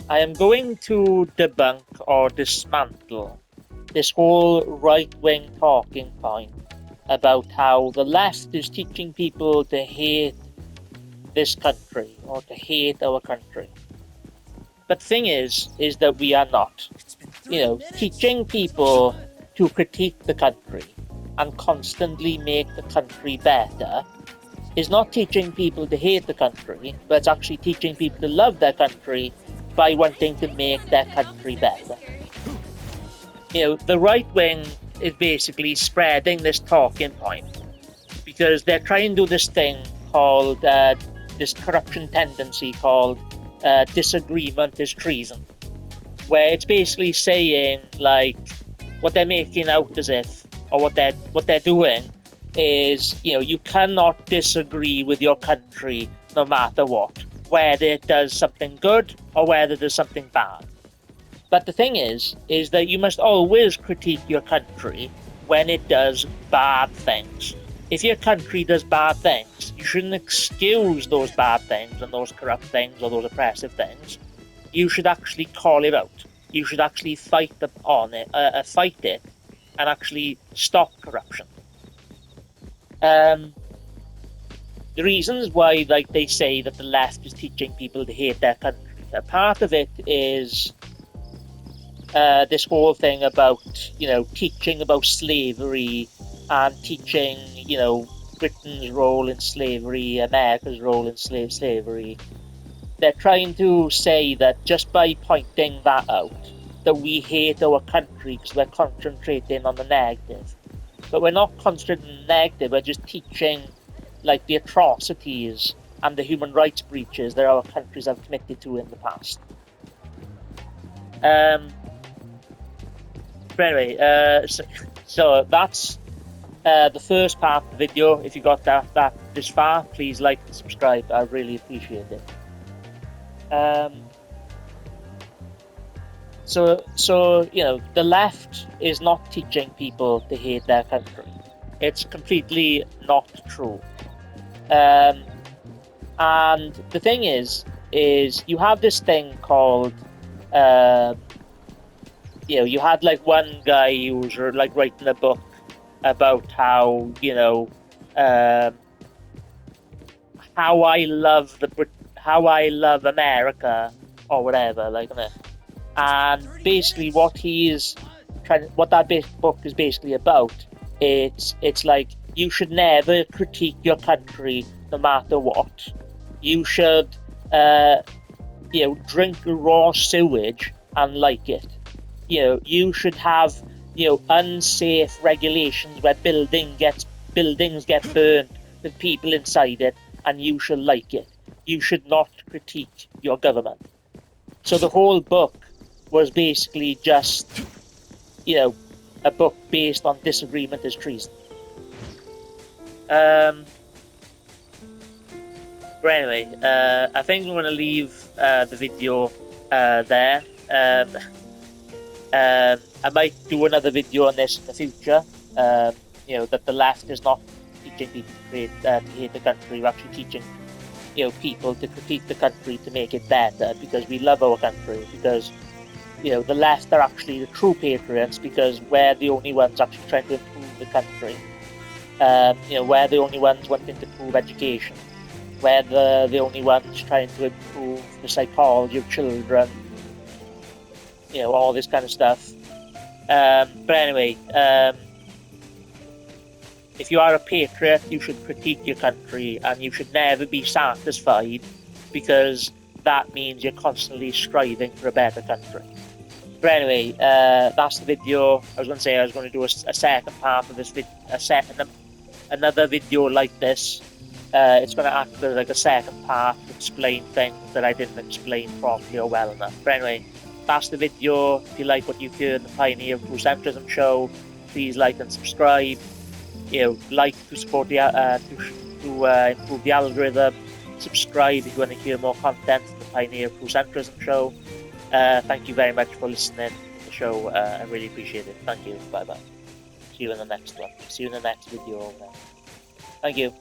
I am going to debunk or dismantle this whole right-wing talking point about how the left is teaching people to hate this country or to hate our country. But the thing is that we are not. Teaching people to critique the country and constantly make the country better is not teaching people to hate the country, but it's actually teaching people to love their country by wanting to make their country better. The right wing is basically spreading this talking point because they're trying to do this thing called this corruption tendency called disagreement is treason, where it's basically saying like what they're making out as if, or what they're doing is, you cannot disagree with your country no matter what, whether it does something good or whether it does something bad. But the thing is that you must always critique your country when it does bad things. If your country does bad things, you shouldn't excuse those bad things and those corrupt things or those oppressive things. You should actually call it out. You should actually fight it, and actually stop corruption. The reasons why, they say that the left is teaching people to hate their country, a part of it is this whole thing about, teaching about slavery and teaching, Britain's role in slavery, America's role in slavery. They're trying to say that just by pointing that out, that we hate our country because we're concentrating on the negative. But we're not concentrating on the negative, we're just teaching, the atrocities and the human rights breaches that our countries have committed to in the past. But anyway, so that's the first part of the video. If you got that this far, please like and subscribe. I really appreciate it. So the left is not teaching people to hate their country. It's completely not true. And the thing is you have this thing called you had one guy who was writing a book about how how I love America or whatever, and basically what that book is basically about, it's like you should never critique your country no matter what. You should drink raw sewage and like it. You should have unsafe regulations where buildings get burned with people inside it, and you should like it. You should not critique your government. So the whole book was basically just a book based on disagreement is treason. But anyway, I think I'm going to leave the video there. I might do another video on this in the future. That the left is not teaching people to hate the country. We're actually teaching people to critique the country to make it better, because we love our country, because the left are actually the true patriots, because we're the only ones actually trying to improve the country. We're the only ones wanting to improve education. We're the only ones trying to improve the psychology of children, all this kind of stuff. But anyway, if you are a patriot, you should critique your country, and you should never be satisfied, because that means you're constantly striving for a better country. But anyway, that's the video. I was going to say I was going to do a second part of this video, another video like this. It's going to act as a second part to explain things that I didn't explain properly or well enough. But anyway, that's the video. If you like what you hear in the Pioneer True-Centrism show, please like and subscribe. Like to support the to improve the algorithm. Subscribe if you want to hear more content from the Pioneer True-Centrism show. Thank you very much for listening to the show. I really appreciate it. Thank you. Bye bye. See you in the next one. See you in the next video. Thank you.